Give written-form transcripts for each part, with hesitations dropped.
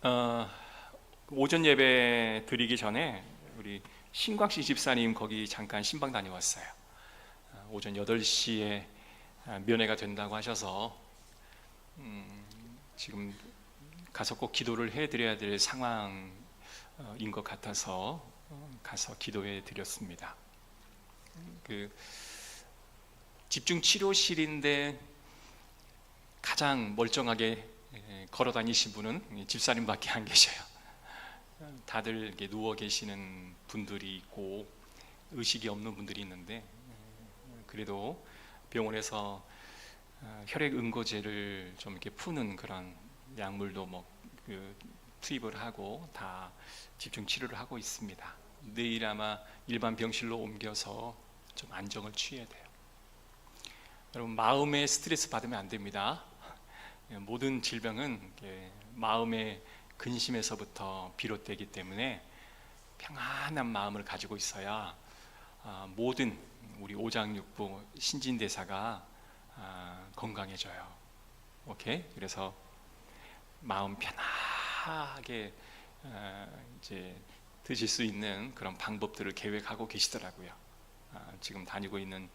어, 오전 예배 드리기 전에 우리 신곽씨 집사님 거기 잠깐 신방 다녀왔어요. 오전 8시에 면회가 된다고 하셔서 지금 가서 꼭 기도를 해드려야 될 상황인 것 같아서 가서 기도해 드렸습니다. 그 집중 치료실인데 가장 멀쩡하게 걸어 다니신 분은 집사님밖에 안 계셔요. 다들 이렇게 누워 계시는 분들이 있고 의식이 없는 분들이 있는데, 그래도 병원에서 혈액 응고제를 좀 이렇게 푸는 그런 약물도 투입을 하고 다 집중 치료를 하고 있습니다. 내일 아마 일반 병실로 옮겨서 좀 안정을 취해야 돼요. 여러분, 마음에 스트레스 받으면 안 됩니다. 모든 질병은 마음의 근심에서부터 비롯되기 때문에 평안한 마음을 가지고 있어야 모든 우리 오장육부 신진대사가 건강해져요. 오케이? 그래서 마음 편하게 이제 드실 수 있는 그런 방법들을 계획하고 계시더라고요. 지금 다니고 있는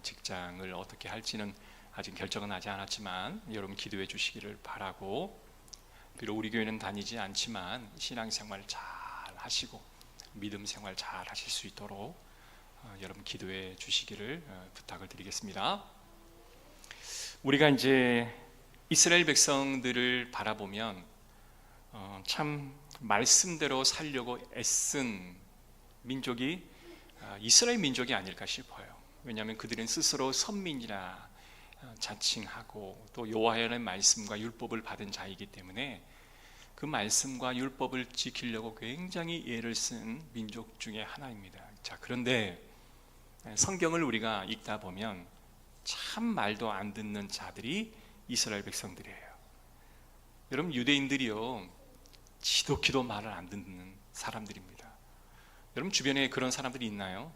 직장을 어떻게 할지는 아직 결정은 하지 않았지만 여러분 기도해 주시기를 바라고, 비록 우리 교회는 다니지 않지만 신앙생활 잘 하시고 믿음 생활 잘 하실 수 있도록 여러분 기도해 주시기를 부탁을 드리겠습니다. 우리가 이제 이스라엘 백성들을 바라보면 참 말씀대로 살려고 애쓴 민족이 이스라엘 민족이 아닐까 싶어요. 왜냐하면 그들은 스스로 선민이라 자칭하고 또 여호와의 말씀과 율법을 받은 자이기 때문에 그 말씀과 율법을 지키려고 굉장히 애를 쓴 민족 중에 하나입니다. 자, 그런데 성경을 우리가 읽다 보면 참 말도 안 듣는 자들이 이스라엘 백성들이에요. 여러분, 유대인들이요 지독히도 말을 안 듣는 사람들입니다. 여러분 주변에 그런 사람들이 있나요?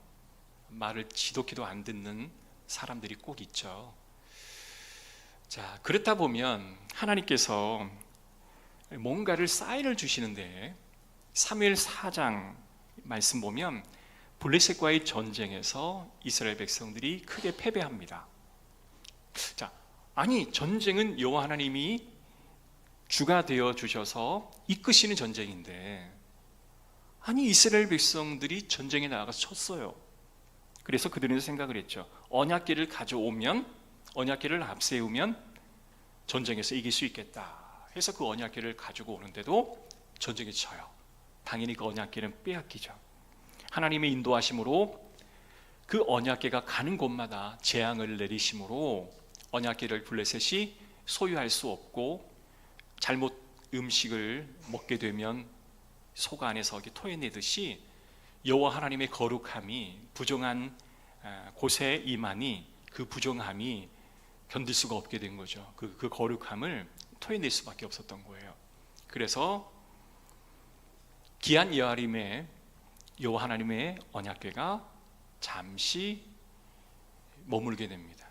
말을 지독히도 안 듣는 사람들이 꼭 있죠. 자, 그렇다 보면 하나님께서 뭔가를 사인을 주시는데, 사무엘 4장 말씀 보면 블레셋과의 전쟁에서 이스라엘 백성들이 크게 패배합니다. 자, 아니 전쟁은 여호와 하나님이 주가 되어 주셔서 이끄시는 전쟁인데, 아니 이스라엘 백성들이 전쟁에 나가서 쳤어요. 그래서 그들은 생각을 했죠. 언약궤를 가져오면, 언약궤를 앞세우면 전쟁에서 이길 수 있겠다 해서 그 언약궤를 가지고 오는데도 전쟁에 쳐요. 당연히 그 언약궤는 빼앗기죠. 하나님의 인도하심으로 그 언약궤가 가는 곳마다 재앙을 내리심으로 언약궤를 블레셋이 소유할 수 없고, 잘못 음식을 먹게 되면 속 안에서 토해내듯이 여호와 하나님의 거룩함이 부정한 곳에 임하니 그 부정함이 견딜 수가 없게 된 거죠. 그 거룩함을 토해낼 수밖에 없었던 거예요. 그래서 기한 여아림에 여호와 하나님의 언약궤가 잠시 머물게 됩니다.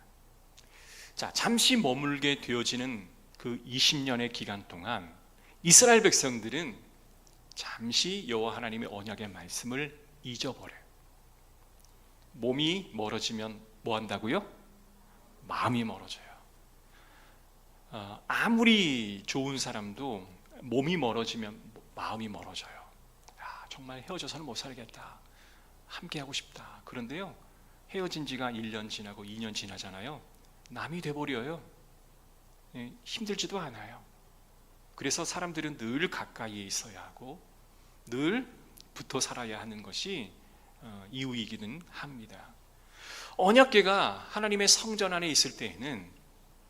자, 잠시 머물게 되어지는 그 20년의 기간 동안 이스라엘 백성들은 잠시 여호와 하나님의 언약의 말씀을 잊어버려요. 몸이 멀어지면 뭐 한다고요? 마음이 멀어져요. 아무리 좋은 사람도 몸이 멀어지면 마음이 멀어져요. 정말 헤어져서는 못 살겠다, 함께 하고 싶다. 그런데요, 헤어진 지가 1년 지나고 2년 지나잖아요. 남이 돼버려요. 힘들지도 않아요. 그래서 사람들은 늘 가까이에 있어야 하고 늘 붙어 살아야 하는 것이 이유이기는 합니다. 언약궤가 하나님의 성전 안에 있을 때에는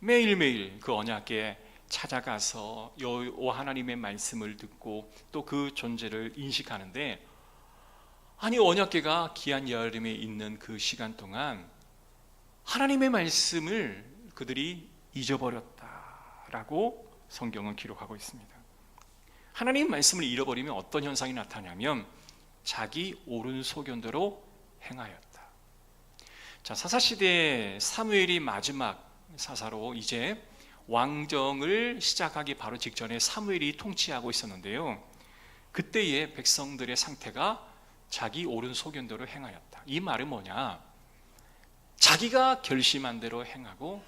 매일매일 그 언약궤에 찾아가서 여호와 하나님의 말씀을 듣고 또 그 존재를 인식하는데, 아니 언약궤가 기한 여아림에 있는 그 시간 동안 하나님의 말씀을 그들이 잊어버렸다라고 성경은 기록하고 있습니다. 하나님의 말씀을 잃어버리면 어떤 현상이 나타나냐면 자기 옳은 소견대로 행하였다. 자, 사사시대의 사무엘이 마지막 사사로 이제 왕정을 시작하기 바로 직전에 사무엘이 통치하고 있었는데요. 그때의 백성들의 상태가 자기 옳은 소견대로 행하였다. 이 말은 뭐냐? 자기가 결심한 대로 행하고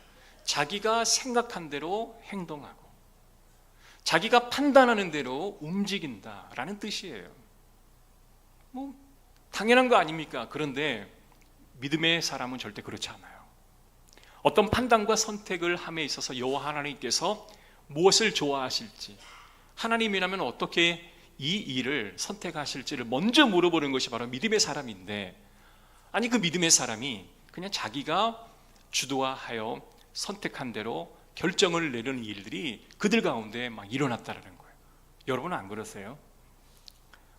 자기가 생각한 대로 행동하고 자기가 판단하는 대로 움직인다라는 뜻이에요. 뭐 당연한 거 아닙니까? 그런데 믿음의 사람은 절대 그렇지 않아요. 어떤 판단과 선택을 함에 있어서 여호와 하나님께서 무엇을 좋아하실지, 하나님이라면 어떻게 이 일을 선택하실지를 먼저 물어보는 것이 바로 믿음의 사람인데, 아니 그 믿음의 사람이 그냥 자기가 주도하여 선택한 대로 결정을 내리는 일들이 그들 가운데 막 일어났다는 거예요. 여러분은 안 그러세요?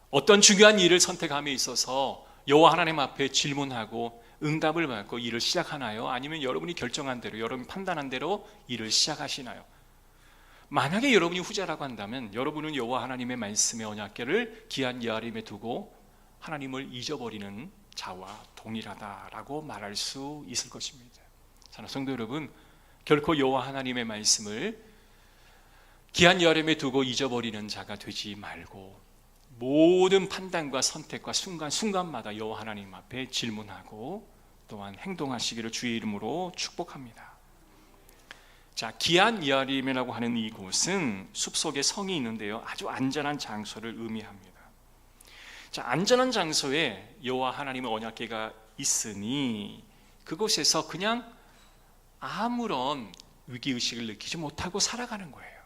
어떤 중요한 일을 선택함에 있어서 여호와 하나님 앞에 질문하고 응답을 받고 일을 시작하나요? 아니면 여러분이 결정한 대로, 여러분이 판단한 대로 일을 시작하시나요? 만약에 여러분이 후자라고 한다면 여러분은 여호와 하나님의 말씀의 언약궤를 기한 여아림에 두고 하나님을 잊어버리는 자와 동일하다라고 말할 수 있을 것입니다. 사랑하는 성도 여러분, 결코 여호와 하나님의 말씀을 기한 여아림에 두고 잊어버리는 자가 되지 말고 모든 판단과 선택과 순간순간마다 여호와 하나님 앞에 질문하고 또한 행동하시기를 주의 이름으로 축복합니다. 자, 기한 여아림이라고 하는 이곳은 숲속에 성이 있는데요, 아주 안전한 장소를 의미합니다. 자, 안전한 장소에 여호와 하나님의 언약궤가 있으니 그곳에서 그냥 아무런 위기의식을 느끼지 못하고 살아가는 거예요.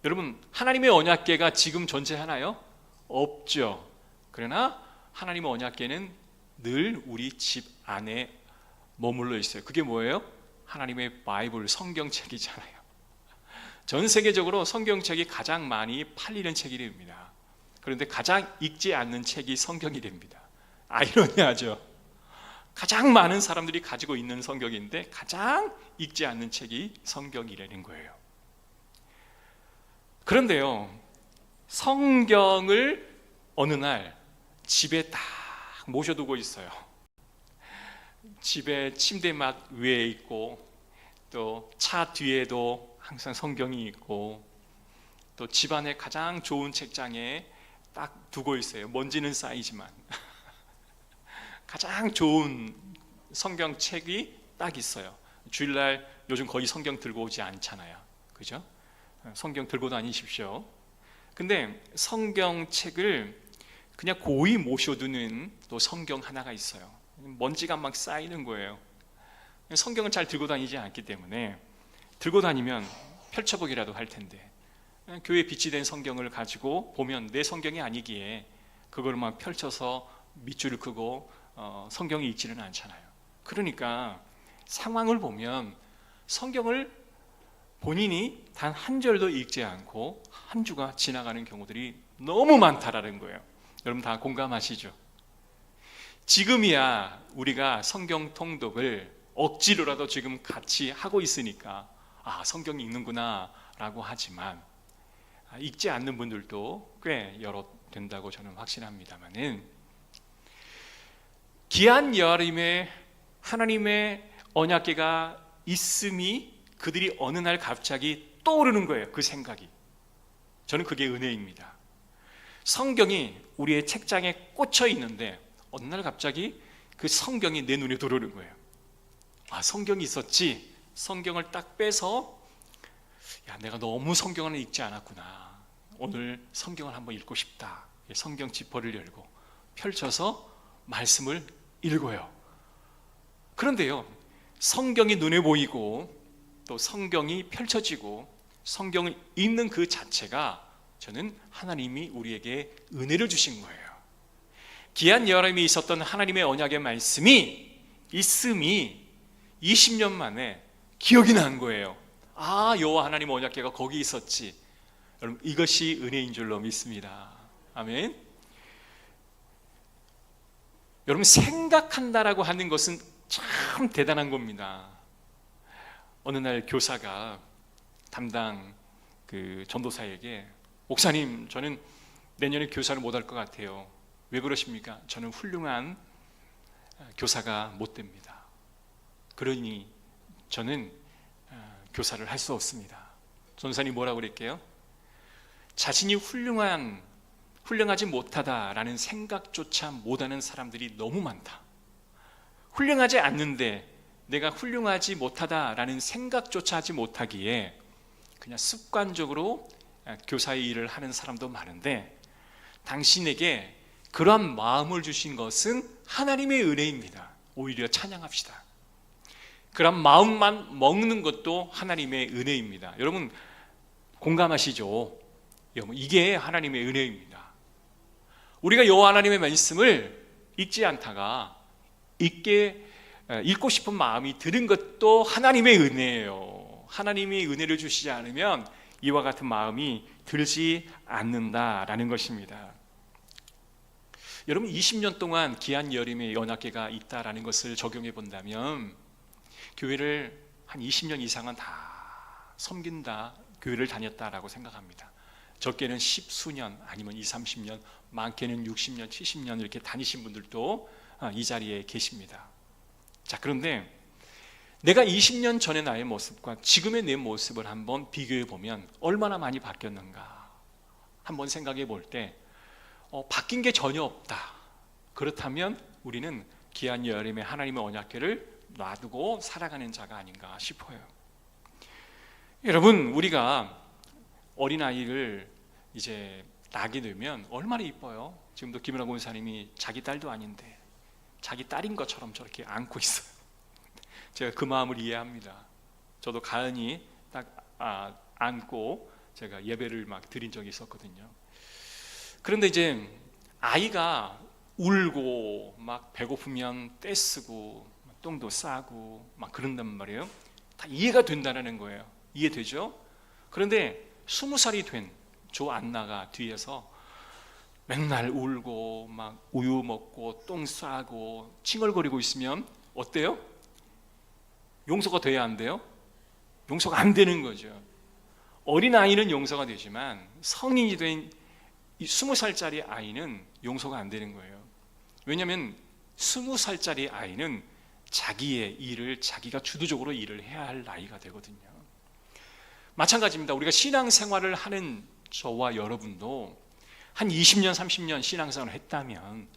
여러분, 하나님의 언약궤가 지금 존재하나요? 없죠. 그러나 하나님의 언약궤는 늘 우리 집 안에 머물러 있어요. 그게 뭐예요? 하나님의 바이블, 성경책이잖아요. 전 세계적으로 성경책이 가장 많이 팔리는 책이 됩니다. 그런데 가장 읽지 않는 책이 성경이 됩니다. 아이러니하죠. 가장 많은 사람들이 가지고 있는 성경인데 가장 읽지 않는 책이 성경이라는 거예요. 그런데요, 성경을 어느 날 집에 딱 모셔두고 있어요. 집에 침대막 위에 있고 또 차 뒤에도 항상 성경이 있고 또 집안의 가장 좋은 책장에 딱 두고 있어요. 먼지는 쌓이지만 가장 좋은 성경책이 딱 있어요. 주일날 요즘 거의 성경 들고 오지 않잖아요. 그죠? 성경 들고 다니십시오. 근데 성경책을 그냥 고이 모셔두는 또 성경 하나가 있어요. 먼지가 막 쌓이는 거예요. 성경을 잘 들고 다니지 않기 때문에 들고 다니면 펼쳐보기라도 할 텐데 교회 빛이 된 성경을 가지고 보면 내 성경이 아니기에 그걸 막 펼쳐서 밑줄을 끄고 성경이 있지는 않잖아요. 그러니까 상황을 보면 성경을 본인이 단 한 절도 읽지 않고 한 주가 지나가는 경우들이 너무 많다라는 거예요. 여러분 다 공감하시죠? 지금이야 우리가 성경 통독을 억지로라도 지금 같이 하고 있으니까 성경이 읽는구나 라고 하지만 읽지 않는 분들도 꽤 여러 된다고 저는 확신합니다만은, 기한 여아림에 하나님의 언약궤가 있음이 그들이 어느 날 갑자기 떠오르는 거예요. 그 생각이. 저는 그게 은혜입니다. 성경이 우리의 책장에 꽂혀 있는데 어느 날 갑자기 그 성경이 내 눈에 들어오는 거예요. 성경이 있었지. 성경을 딱 빼서 내가 너무 성경을 읽지 않았구나. 오늘 성경을 한번 읽고 싶다. 성경 지퍼를 열고 펼쳐서 말씀을 읽어요. 그런데요, 성경이 눈에 보이고 또 성경이 펼쳐지고 성경을 읽는 그 자체가 저는 하나님이 우리에게 은혜를 주신 거예요. 기한 여아림이 있었던 하나님의 언약의 말씀이 있음이 20년 만에 기억이 난 거예요. 여호와 하나님 언약궤가 거기 있었지. 여러분, 이것이 은혜인 줄로 믿습니다. 아멘. 여러분, 생각한다라고 하는 것은 참 대단한 겁니다. 어느 날 교사가 담당 그 전도사에게, 목사님, 저는 내년에 교사를 못할 것 같아요. 왜 그러십니까? 저는 훌륭한 교사가 못 됩니다. 그러니 저는 교사를 할 수 없습니다. 전사님 뭐라고 그랬게요? 자신이 훌륭하지 못하다라는 생각조차 못하는 사람들이 너무 많다. 훌륭하지 않는데 내가 훌륭하지 못하다라는 생각조차 하지 못하기에 그냥 습관적으로 교사의 일을 하는 사람도 많은데, 당신에게 그러한 마음을 주신 것은 하나님의 은혜입니다. 오히려 찬양합시다. 그런 마음만 먹는 것도 하나님의 은혜입니다. 여러분 공감하시죠? 여러분, 이게 하나님의 은혜입니다. 우리가 여호와 하나님의 말씀을 읽지 않다가 읽고 싶은 마음이 드는 것도 하나님의 은혜예요. 하나님이 은혜를 주시지 않으면 이와 같은 마음이 들지 않는다라는 것입니다. 여러분 20년 동안 귀한 여름의 연합회가 있다라는 것을 적용해 본다면 교회를 한 20년 이상은 다 섬긴다, 교회를 다녔다라고 생각합니다. 적게는 10수년 아니면 20, 30년, 많게는 60년, 70년 이렇게 다니신 분들도 이 자리에 계십니다. 자, 그런데 내가 20년 전의 나의 모습과 지금의 내 모습을 한번 비교해 보면 얼마나 많이 바뀌었는가 한번 생각해 볼 때 바뀐 게 전혀 없다. 그렇다면 우리는 귀한 여름의 하나님의 언약궤를 놔두고 살아가는 자가 아닌가 싶어요. 여러분, 우리가 어린아이를 이제 낳게 되면 얼마나 이뻐요. 지금도 김은하 권사님이 자기 딸도 아닌데 자기 딸인 것처럼 저렇게 안고 있어요. 제가 그 마음을 이해합니다. 저도 가은이 딱 안고 제가 예배를 막 드린 적이 있었거든요. 그런데 이제 아이가 울고 막 배고프면 떼쓰고 똥도 싸고 막 그런단 말이에요. 다 이해가 된다는 거예요. 이해되죠? 그런데 20살이 된 조 안나가 뒤에서 맨날 울고 막 우유 먹고 똥 싸고 칭얼거리고 있으면 어때요? 용서가 돼야 안 돼요? 용서가 안 되는 거죠. 어린아이는 용서가 되지만 성인이 된 20살짜리 아이는 용서가 안 되는 거예요. 왜냐하면 20살짜리 아이는 자기의 일을 자기가 주도적으로 일을 해야 할 나이가 되거든요. 마찬가지입니다. 우리가 신앙생활을 하는 저와 여러분도 한 20년, 30년 신앙생활을 했다면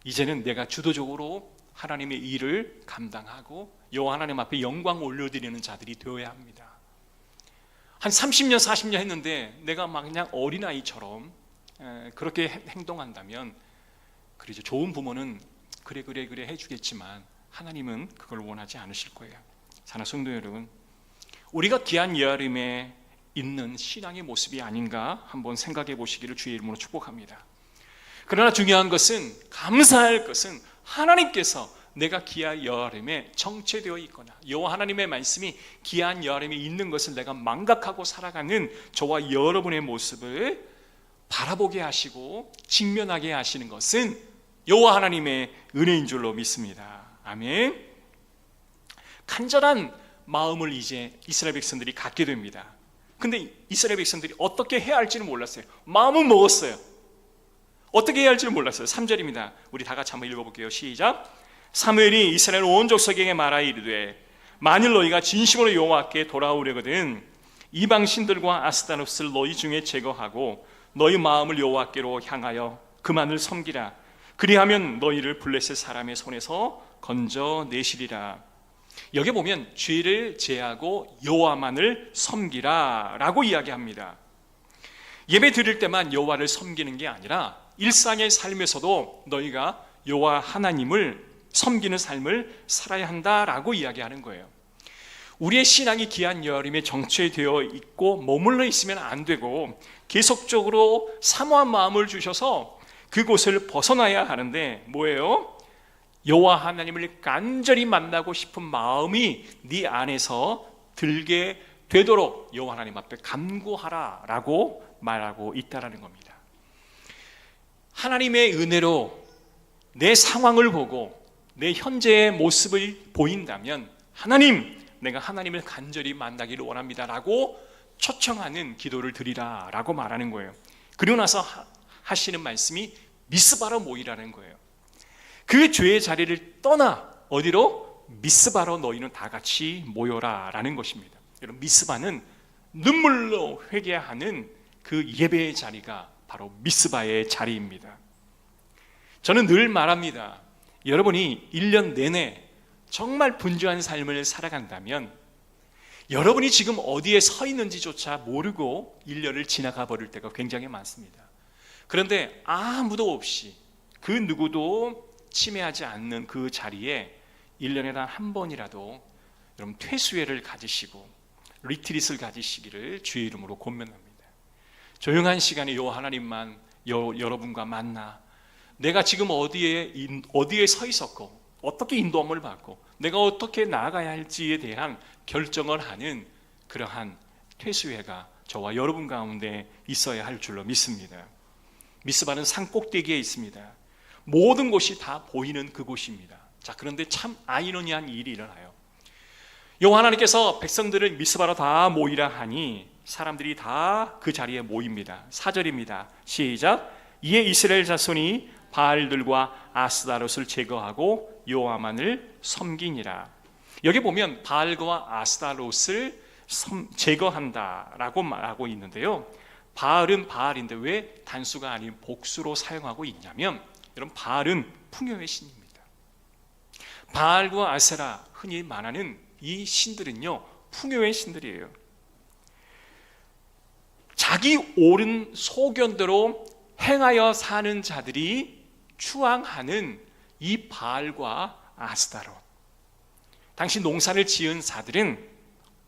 이제는 내가 주도적으로 하나님의 일을 감당하고 여호와 하나님 앞에 영광 올려드리는 자들이 되어야 합니다. 한 30년, 40년 했는데 내가 막 그냥 어린아이처럼 그렇게 행동한다면, 그러죠. 좋은 부모는 그래 해주겠지만 하나님은 그걸 원하지 않으실 거예요. 사랑하는 성도 여러분, 우리가 귀한 여름에 있는 신앙의 모습이 아닌가 한번 생각해 보시기를 주의 이름으로 축복합니다. 그러나 중요한 것은, 감사할 것은 하나님께서 내가 귀한 여름에 정체되어 있거나 여호와 하나님의 말씀이 귀한 여름에 있는 것을 내가 망각하고 살아가는 저와 여러분의 모습을 바라보게 하시고 직면하게 하시는 것은 여호와 하나님의 은혜인 줄로 믿습니다. 아멘. 간절한 마음을 이제 이스라엘 백성들이 갖게 됩니다. 근데 이스라엘 백성들이 어떻게 해야 할지는 몰랐어요. 마음은 먹었어요. 어떻게 해야 할지는 몰랐어요. 3절입니다. 우리 다 같이 한번 읽어볼게요. 시작. 사무엘이 이스라엘 온 족속에게 말하여 이르되 만일 너희가 진심으로 여호와께 돌아오려거든 이방 신들과 아스타롯을 너희 중에 제거하고 너희 마음을 여호와께로 향하여 그만을 섬기라. 그리하면 너희를 블레셋 사람의 손에서 건져내시리라. 여기 보면 죄를 제하고 여호와만을 섬기라 라고 이야기합니다. 예배 드릴 때만 여호와를 섬기는 게 아니라 일상의 삶에서도 너희가 여호와 하나님을 섬기는 삶을 살아야 한다라고 이야기하는 거예요. 우리의 신앙이 귀한 여름에 정체되어 있고 머물러 있으면 안 되고 계속적으로 사모한 마음을 주셔서 그곳을 벗어나야 하는데 뭐예요? 여호와 하나님을 간절히 만나고 싶은 마음이 네 안에서 들게 되도록 여호와 하나님 앞에 간구하라 라고 말하고 있다라는 겁니다. 하나님의 은혜로 내 상황을 보고 내 현재의 모습을 보인다면 하나님, 내가 하나님을 간절히 만나기를 원합니다 라고 초청하는 기도를 드리라 라고 말하는 거예요. 그리고 나서 하시는 말씀이 미스바로 모이라는 거예요. 그 죄의 자리를 떠나 어디로? 미스바로 너희는 다 같이 모여라 라는 것입니다. 여러분, 미스바는 눈물로 회개하는 그 예배의 자리가 바로 미스바의 자리입니다. 저는 늘 말합니다. 여러분이 1년 내내 정말 분주한 삶을 살아간다면 여러분이 지금 어디에 서 있는지조차 모르고 1년을 지나가 버릴 때가 굉장히 많습니다. 그런데 아무도 없이 그 누구도 침해하지 않는 그 자리에 1년에 단 한 번이라도 여러분 퇴수회를 가지시고 리트릿을 가지시기를 주의 이름으로 권면합니다. 조용한 시간에 요 하나님만 여러분과 만나 내가 지금 어디에 서 있었고 어떻게 인도함을 받고 내가 어떻게 나아가야 할지에 대한 결정을 하는 그러한 퇴수회가 저와 여러분 가운데 있어야 할 줄로 믿습니다. 미스바는 산 꼭대기에 있습니다. 모든 곳이 다 보이는 그곳입니다. 자, 그런데 참 아이러니한 일이 일어나요. 여호와 하나님께서 백성들을 미스바로 다 모이라 하니 사람들이 다 그 자리에 모입니다. 4절입니다. 시작. 이에 이스라엘 자손이 바알들과 아스다롯을 제거하고 여호와만을 섬기니라. 여기 보면 바알과 아스다롯을 제거한다라고 말하고 있는데요. 바알은 바알인데 왜 단수가 아닌 복수로 사용하고 있냐면 여러분, 바알은 풍요의 신입니다. 바알과 아세라, 흔히 말하는 이 신들은요 풍요의 신들이에요. 자기 옳은 소견대로 행하여 사는 자들이 추앙하는 이 바알과 아스다롯, 당시 농사를 지은 자들은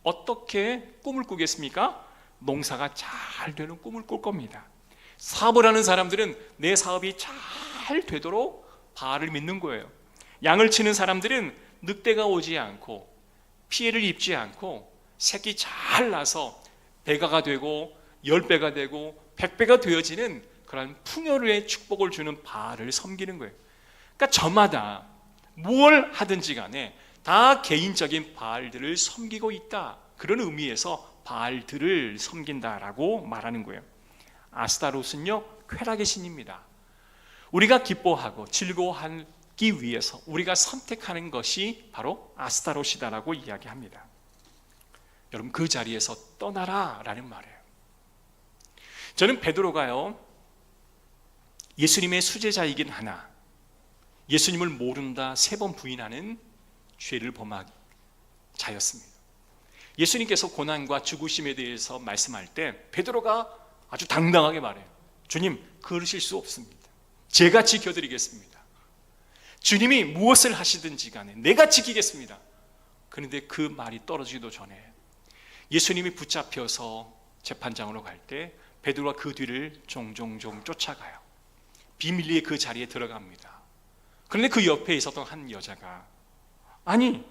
어떻게 꿈을 꾸겠습니까? 농사가 잘 되는 꿈을 꿀 겁니다. 사업을 하는 사람들은 내 사업이 잘 되도록 바알을 믿는 거예요. 양을 치는 사람들은 늑대가 오지 않고 피해를 입지 않고 새끼 잘 나서 배가가 되고 10배가 되고 100배가 되어지는 그런 풍요의 축복을 주는 바알을 섬기는 거예요. 그러니까 저마다 무엇을 하든지 간에 다 개인적인 바알들을 섬기고 있다, 그런 의미에서 바알들을 섬긴다라고 말하는 거예요. 아스타롯은요 쾌락의 신입니다. 우리가 기뻐하고 즐거워하기 위해서 우리가 선택하는 것이 바로 아스타롯이다라고 이야기합니다. 여러분, 그 자리에서 떠나라 라는 말이에요. 저는 베드로가요 예수님의 수제자이긴 하나 예수님을 모른다 3번 부인하는 죄를 범한 자였습니다. 예수님께서 고난과 죽으심에 대해서 말씀할 때 베드로가 아주 당당하게 말해요. 주님, 그러실 수 없습니다. 제가 지켜드리겠습니다. 주님이 무엇을 하시든지 간에 내가 지키겠습니다. 그런데 그 말이 떨어지기도 전에 예수님이 붙잡혀서 재판장으로 갈 때 베드로가 그 뒤를 종종 쫓아가요. 비밀리에 그 자리에 들어갑니다. 그런데 그 옆에 있었던 한 여자가 아니,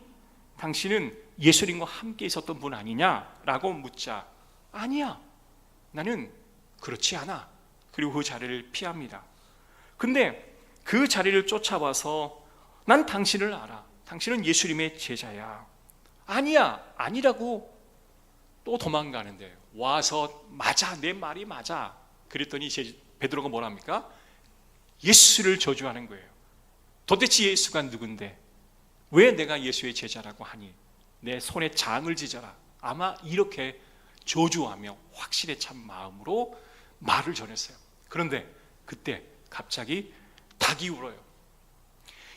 당신은 예수님과 함께 있었던 분 아니냐라고 묻자 아니야, 나는 그렇지 않아. 그리고 그 자리를 피합니다. 근데 그 자리를 쫓아와서 난 당신을 알아. 당신은 예수님의 제자야. 아니야, 아니라고 또 도망가는데 와서 맞아, 내 말이 맞아. 그랬더니 베드로가 뭐랍니까? 예수를 저주하는 거예요. 도대체 예수가 누군데 왜 내가 예수의 제자라고 하니? 내 손에 장을 지져라. 아마 이렇게 저주하며 확실에 찬 마음으로 말을 전했어요. 그런데 그때 갑자기 닭이 울어요.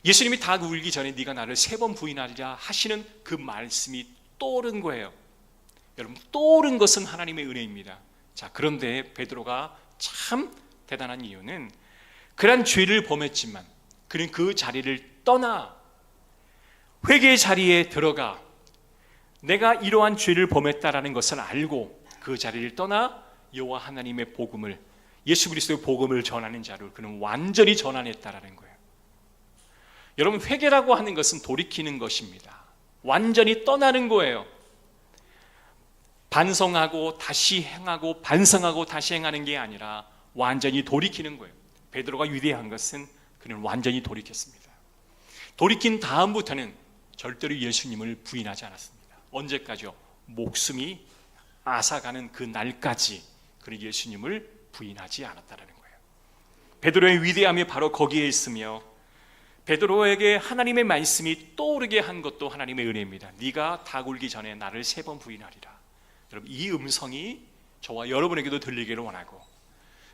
예수님이 닭 울기 전에 네가 나를 3번 부인하리라 하시는 그 말씀이 떠오른 거예요. 여러분, 떠오른 것은 하나님의 은혜입니다. 자, 그런데 베드로가 참 대단한 이유는 그런 죄를 범했지만 그는 그 자리를 떠나 회개의 자리에 들어가 내가 이러한 죄를 범했다라는 것을 알고 그 자리를 떠나 여호와 하나님의 복음을, 예수 그리스도의 복음을 전하는 자를 그는 완전히 전환했다라는 거예요. 여러분, 회개라고 하는 것은 돌이키는 것입니다. 완전히 떠나는 거예요. 반성하고 다시 행하고 반성하고 다시 행하는 게 아니라 완전히 돌이키는 거예요. 베드로가 위대한 것은 그는 완전히 돌이켰습니다. 돌이킨 다음부터는 절대로 예수님을 부인하지 않았습니다. 언제까지요? 목숨이 앗아가는 그 날까지 그는 예수님을 부인하지 않았다는 거예요. 베드로의 위대함이 바로 거기에 있으며 베드로에게 하나님의 말씀이 떠오르게 한 것도 하나님의 은혜입니다. 네가 다 굴기 전에 나를 3번 부인하리라. 여러분, 이 음성이 저와 여러분에게도 들리기를 원하고,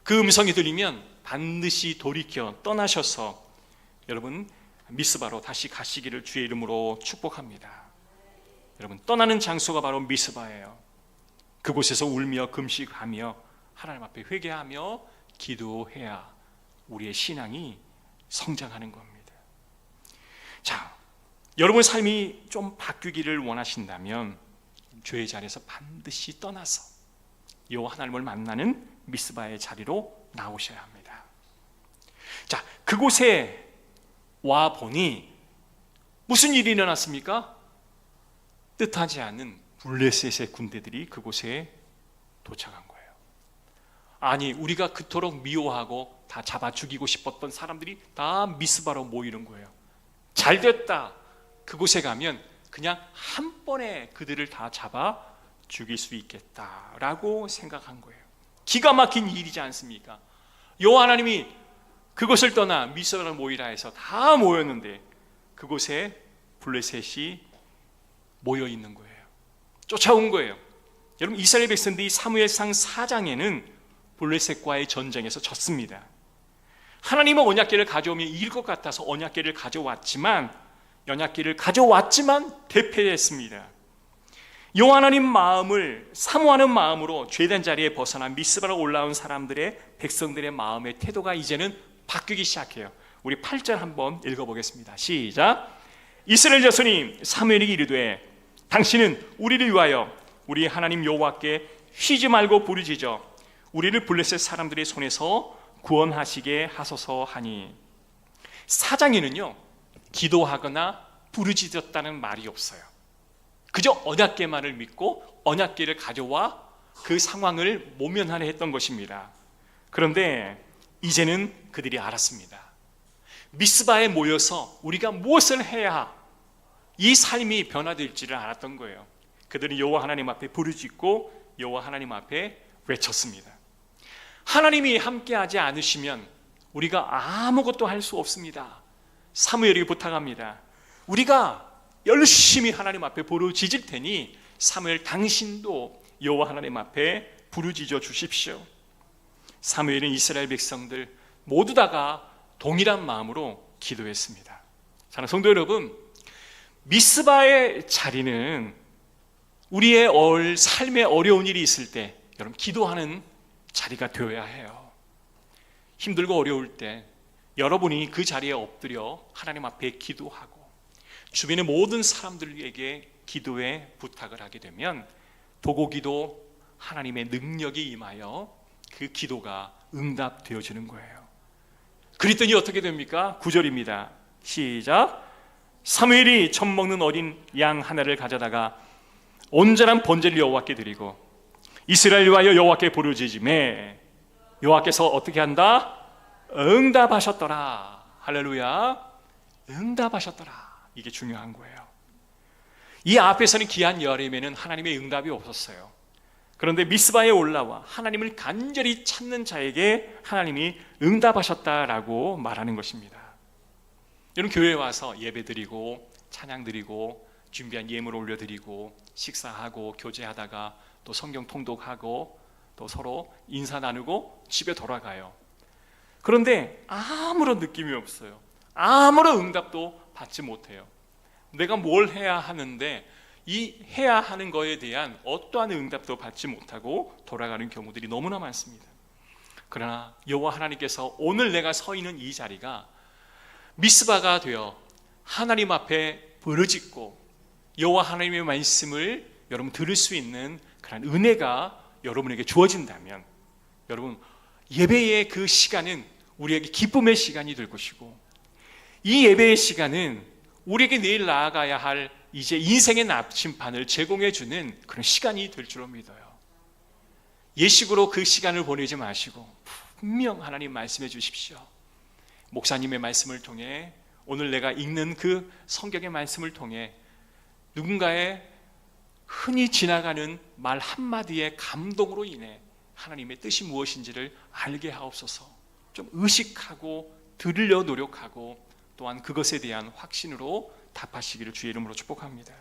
그 음성이 들리면 반드시 돌이켜 떠나셔서 여러분 미스바로 다시 가시기를 주의 이름으로 축복합니다. 여러분, 떠나는 장소가 바로 미스바예요. 그곳에서 울며 금식하며 하나님 앞에 회개하며 기도해야 우리의 신앙이 성장하는 겁니다. 자, 여러분 삶이 좀 바뀌기를 원하신다면 주의 자리에서 반드시 떠나서 여호와 하나님을 만나는 미스바의 자리로 나오셔야 합니다. 자, 그곳에 와 보니 무슨 일이 일어났습니까? 뜻하지 않은 블레셋의 군대들이 그곳에 도착한 거예요. 아니, 우리가 그토록 미워하고 다 잡아 죽이고 싶었던 사람들이 다 미스바로 모이는 거예요. 잘 됐다. 그곳에 가면 그냥 한 번에 그들을 다 잡아 죽일 수 있겠다라고 생각한 거예요. 기가 막힌 일이지 않습니까? 여호와 하나님이 그곳을 떠나 미스바로 모이라 해서 다 모였는데 그곳에 블레셋이 모여 있는 거예요. 쫓아온 거예요. 여러분, 이스라엘 백성들이 사무엘상 4장에는 블레셋과의 전쟁에서 졌습니다. 하나님은 언약궤를 가져오면 이길 것 같아서 언약궤를 가져왔지만 대패했습니다. 여호와 하나님 마음을 사모하는 마음으로 죄된 자리에 벗어나 미스바로 올라온 사람들의 백성들의 마음의 태도가 이제는 바뀌기 시작해요. 우리 8절 한번 읽어보겠습니다. 시작. 이스라엘 자손이 사무엘에게 이르되 당신은 우리를 위하여 우리 하나님 여호와께 쉬지 말고 부르짖어 우리를 블레셋 사람들의 손에서 구원하시게 하소서 하니, 4장에는요 기도하거나 부르짖었다는 말이 없어요. 그저 언약궤만을 믿고 언약궤를 가져와 그 상황을 모면하려 했던 것입니다. 그런데 이제는 그들이 알았습니다. 미스바에 모여서 우리가 무엇을 해야 이 삶이 변화될지를 알았던 거예요. 그들은 여호와 하나님 앞에 부르짖고 여호와 하나님 앞에 외쳤습니다. 하나님이 함께하지 않으시면 우리가 아무것도 할 수 없습니다. 사무엘에게 부탁합니다. 우리가 열심히 하나님 앞에 부르짖을 테니 사무엘 당신도 여호와 하나님 앞에 부르짖어 주십시오. 사무엘은 이스라엘 백성들 모두 다가 동일한 마음으로 기도했습니다. 사랑하는 성도 여러분, 미스바의 자리는 우리의 삶에 어려운 일이 있을 때 여러분 기도하는 자리가 되어야 해요. 힘들고 어려울 때 여러분이 그 자리에 엎드려 하나님 앞에 기도하고 주변의 모든 사람들에게 기도에 부탁을 하게 되면 도고기도 하나님의 능력이 임하여 그 기도가 응답되어지는 거예요. 그랬더니 어떻게 됩니까? 9절입니다. 시작. 사무엘이 젖 먹는 어린 양 하나를 가져다가 온전한 번제를 여호와께 드리고 이스라엘 위하여 여호와께 부르짖음에 여호와께서 어떻게 한다? 응답하셨더라. 할렐루야. 응답하셨더라. 이게 중요한 거예요. 이 앞에서는 기한 여림에는 하나님의 응답이 없었어요. 그런데 미스바에 올라와 하나님을 간절히 찾는 자에게 하나님이 응답하셨다라고 말하는 것입니다. 여러분, 교회에 와서 예배 드리고 찬양 드리고 준비한 예물 올려드리고 식사하고 교제하다가 또 성경 통독하고 또 서로 인사 나누고 집에 돌아가요. 그런데 아무런 느낌이 없어요. 아무런 응답도 받지 못해요. 내가 뭘 해야 하는데 이 해야 하는 거에 대한 어떠한 응답도 받지 못하고 돌아가는 경우들이 너무나 많습니다. 그러나 여호와 하나님께서 오늘 내가 서 있는 이 자리가 미스바가 되어 하나님 앞에 부르짖고 여호와 하나님의 말씀을 여러분 들을 수 있는 그런 은혜가 여러분에게 주어진다면 여러분 예배의 그 시간은 우리에게 기쁨의 시간이 될 것이고 이 예배의 시간은 우리에게 내일 나아가야 할 이제 인생의 나침판을 제공해 주는 그런 시간이 될 줄로 믿어요. 예식으로 그 시간을 보내지 마시고 분명 하나님 말씀해 주십시오. 목사님의 말씀을 통해 오늘 내가 읽는 그 성경의 말씀을 통해 누군가의 흔히 지나가는 말 한마디의 감동으로 인해 하나님의 뜻이 무엇인지를 알게 하옵소서. 좀 의식하고 들으려 노력하고 또한 그것에 대한 확신으로 답하시기를 주의 이름으로 축복합니다.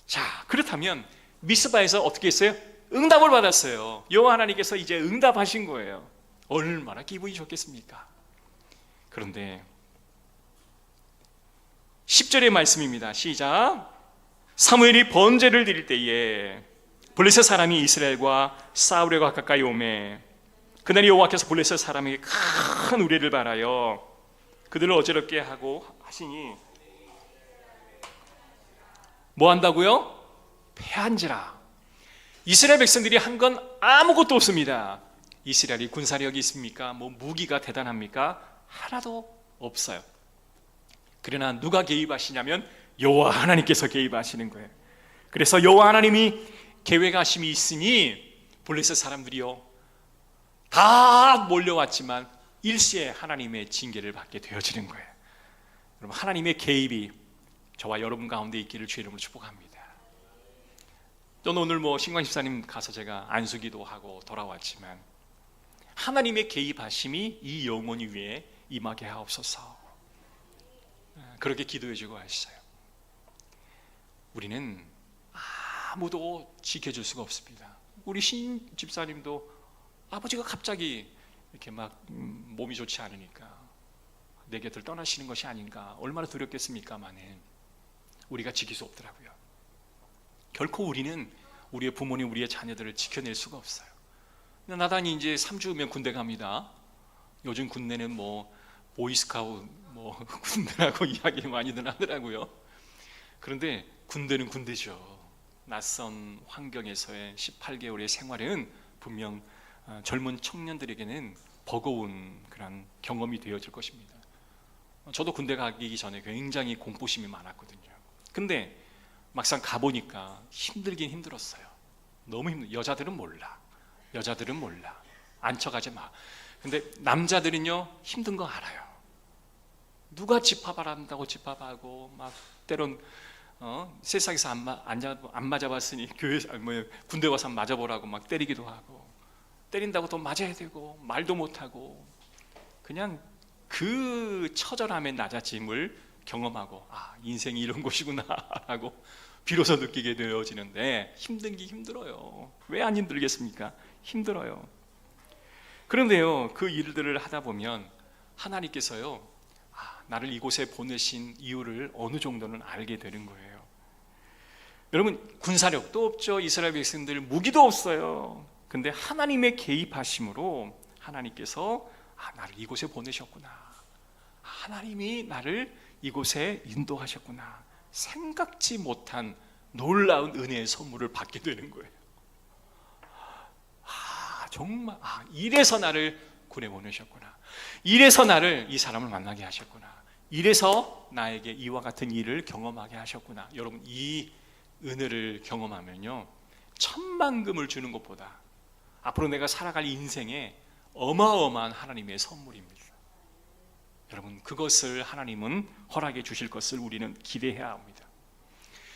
자, 그렇다면 미스바에서 어떻게 했어요? 응답을 받았어요. 여호와 하나님께서 이제 응답하신 거예요. 얼마나 기분이 좋겠습니까? 그런데 10절의 말씀입니다. 시작. 사무엘이 번제를 드릴 때에 블레셋 사람이 이스라엘과 싸우려고 가까이 오매 그날 여호와께서 블레셋 사람에게 큰 우레를 발하여 그들을 어지럽게 하고 하시니 뭐 한다고요? 패한지라. 이스라엘 백성들이 한 건 아무것도 없습니다. 이스라엘이 군사력이 있습니까? 뭐 무기가 대단합니까? 하나도 없어요. 그러나 누가 개입하시냐면 여호와 하나님께서 개입하시는 거예요. 그래서 여호와 하나님이 계획하심이 있으니 블레셋 사람들이요 다 몰려왔지만 일시에 하나님의 징계를 받게 되어지는 거예요. 여러분, 하나님의 개입이 저와 여러분 가운데 있기를 주의 이름으로 축복합니다. 저는 오늘 신광 집사님 가서 제가 안수기도 하고 돌아왔지만 하나님의 개입하심이 이 영혼 위에 임하게 하옵소서, 그렇게 기도해주고 하셨어요. 우리는 아무도 지켜줄 수가 없습니다. 우리 신 집사님도 아버지가 갑자기 이렇게 막 몸이 좋지 않으니까 내 곁을 떠나시는 것이 아닌가, 얼마나 두렵겠습니까마는 우리가 지킬 수 없더라고요. 결코 우리는 우리의 부모님, 우리의 자녀들을 지켜낼 수가 없어요. 나단이 이제 3주면 군대 갑니다. 요즘 군대는 보이스카우트 군대라고 이야기 많이들 하더라고요. 그런데 군대는 군대죠. 낯선 환경에서의 18개월의 생활은 분명 젊은 청년들에게는 버거운 그런 경험이 되어질 것입니다. 저도 군대 가기 전에 굉장히 공포심이 많았거든요. 근데 막상 가보니까 힘들긴 힘들었어요. 너무 여자들은 몰라. 앉혀가지 마. 근데 남자들은요 힘든 거 알아요. 누가 집합하란다고 집합하고 막 때론 세상에서 안 맞아봤으니 군대 와서 맞아보라고 막 때리기도 하고, 때린다고 또 맞아야 되고 말도 못하고, 그냥 그 처절함의 낮아짐을 경험하고 인생이 이런 곳이구나 하고 비로소 느끼게 되어지는데 힘든게 힘들어요. 왜 안 힘들겠습니까? 힘들어요. 그런데요, 그 일들을 하다 보면 하나님께서요 나를 이곳에 보내신 이유를 어느 정도는 알게 되는 거예요. 여러분, 군사력도 없죠. 이스라엘 백성들 무기도 없어요. 근데 하나님의 개입하심으로 하나님께서 나를 이곳에 보내셨구나, 하나님이 나를 이곳에 인도하셨구나, 생각지 못한 놀라운 은혜의 선물을 받게 되는 거예요. 정말 이래서 나를 군에 보내셨구나, 이래서 나를 이 사람을 만나게 하셨구나, 이래서 나에게 이와 같은 일을 경험하게 하셨구나. 여러분, 이 은혜를 경험하면요 천만금을 주는 것보다 앞으로 내가 살아갈 인생에 어마어마한 하나님의 선물입니다. 여러분, 그것을 하나님은 허락해 주실 것을 우리는 기대해야 합니다.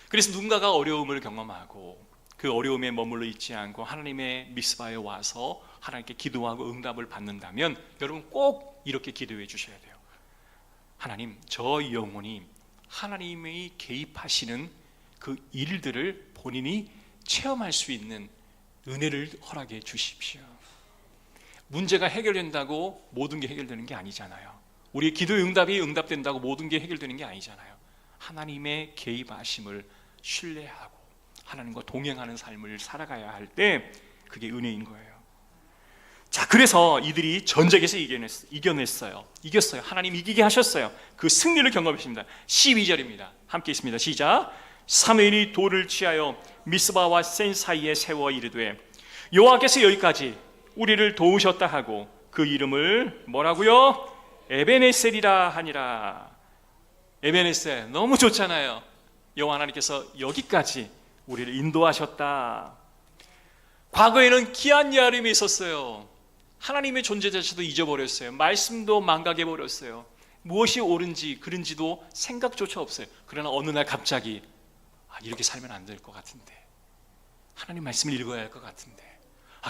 그래서 누군가가 어려움을 경험하고 그 어려움에 머물러 있지 않고 하나님의 미스바에 와서 하나님께 기도하고 응답을 받는다면 여러분 꼭 이렇게 기도해 주셔야 돼요. 하나님, 저 영혼이 하나님의 개입하시는 그 일들을 본인이 체험할 수 있는 은혜를 허락해 주십시오. 문제가 해결된다고 모든 게 해결되는 게 아니잖아요. 우리의 기도의 응답이 응답된다고 모든 게 해결되는 게 아니잖아요. 하나님의 개입하심을 신뢰하고 하나님과 동행하는 삶을 살아가야 할 때 그게 은혜인 거예요. 자, 그래서 이들이 전쟁에서 이겼어요. 하나님 이기게 하셨어요. 그 승리를 경험했습니다. 12절입니다. 함께 있습니다. 시작. 사무엘이 돌을 취하여 미스바와 센 사이에 세워 이르되 여호와께서 여기까지 우리를 도우셨다 하고 그 이름을 뭐라고요? 에베네셀이라 하니라. 에베네셀, 너무 좋잖아요. 여호와 하나님께서 여기까지 우리를 인도하셨다. 과거에는 기한 여름이 있었어요. 하나님의 존재 자체도 잊어버렸어요. 말씀도 망각해버렸어요. 무엇이 옳은지 그른지도 생각조차 없어요. 그러나 어느 날 갑자기 이렇게 살면 안 될 것 같은데, 하나님 말씀을 읽어야 할 것 같은데,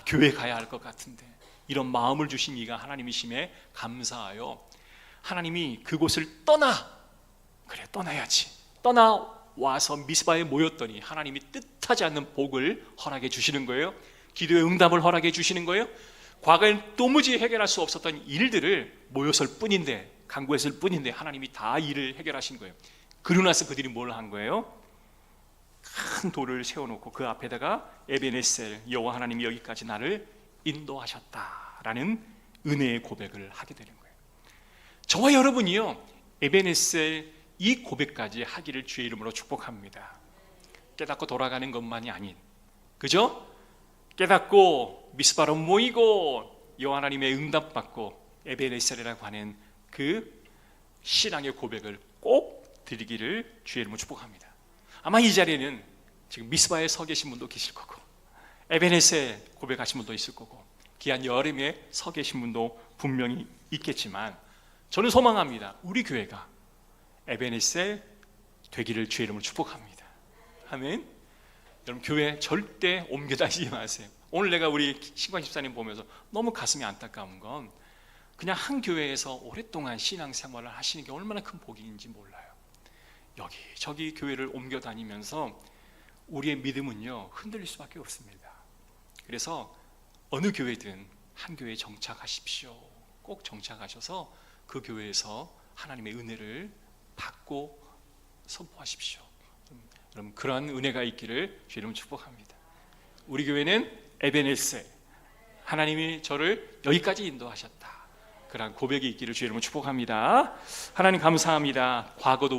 교회 가야 할 것 같은데, 이런 마음을 주신 이가 하나님이심에 감사하여 하나님이 그곳을 그래 떠나야지. 떠나와서 미스바에 모였더니 하나님이 뜻하지 않는 복을 허락해 주시는 거예요. 기도의 응답을 허락해 주시는 거예요. 과거엔 도무지 해결할 수 없었던 일들을 모였을 뿐인데, 간구했을 뿐인데 하나님이 다 일을 해결하신 거예요. 그러고 나서 그들이 뭘 한 거예요? 큰 돌을 세워놓고 그 앞에다가 에베네셀, 여호와 하나님이 여기까지 나를 인도하셨다라는 은혜의 고백을 하게 되는 거예요. 저와 여러분이요, 에베네셀 이 고백까지 하기를 주의 이름으로 축복합니다. 깨닫고 돌아가는 것만이 아닌, 그죠? 깨닫고 미스바로 모이고 여호와 하나님의 응답받고 에베네셀이라고 하는 그 신앙의 고백을 꼭 드리기를 주의 이름으로 축복합니다. 아마 이 자리에는 지금 미스바에 서 계신 분도 계실 거고, 에베네셀 고백하신 분도 있을 거고, 귀한 여름에 서 계신 분도 분명히 있겠지만, 저는 소망합니다. 우리 교회가 에베네셀 되기를 주의 이름으로 축복합니다. 아멘. 여러분, 교회 절대 옮겨 다니지 마세요. 오늘 내가 우리 신광 집사님 보면서 너무 가슴이 안타까운 건, 그냥 한 교회에서 오랫동안 신앙생활을 하시는 게 얼마나 큰 복인지 몰라요. 여기저기 교회를 옮겨 다니면서 우리의 믿음은요, 흔들릴 수밖에 없습니다. 그래서 어느 교회든 한 교회에 정착하십시오. 꼭 정착하셔서 그 교회에서 하나님의 은혜를 받고 선포하십시오. 여러분, 그러한 은혜가 있기를 주의 이름으로 축복합니다. 우리 교회는 에베네셀, 하나님이 저를 여기까지 인도하셨다, 그러한 고백이 있기를 주의 이름으로 축복합니다. 하나님 감사합니다. 과거도 우리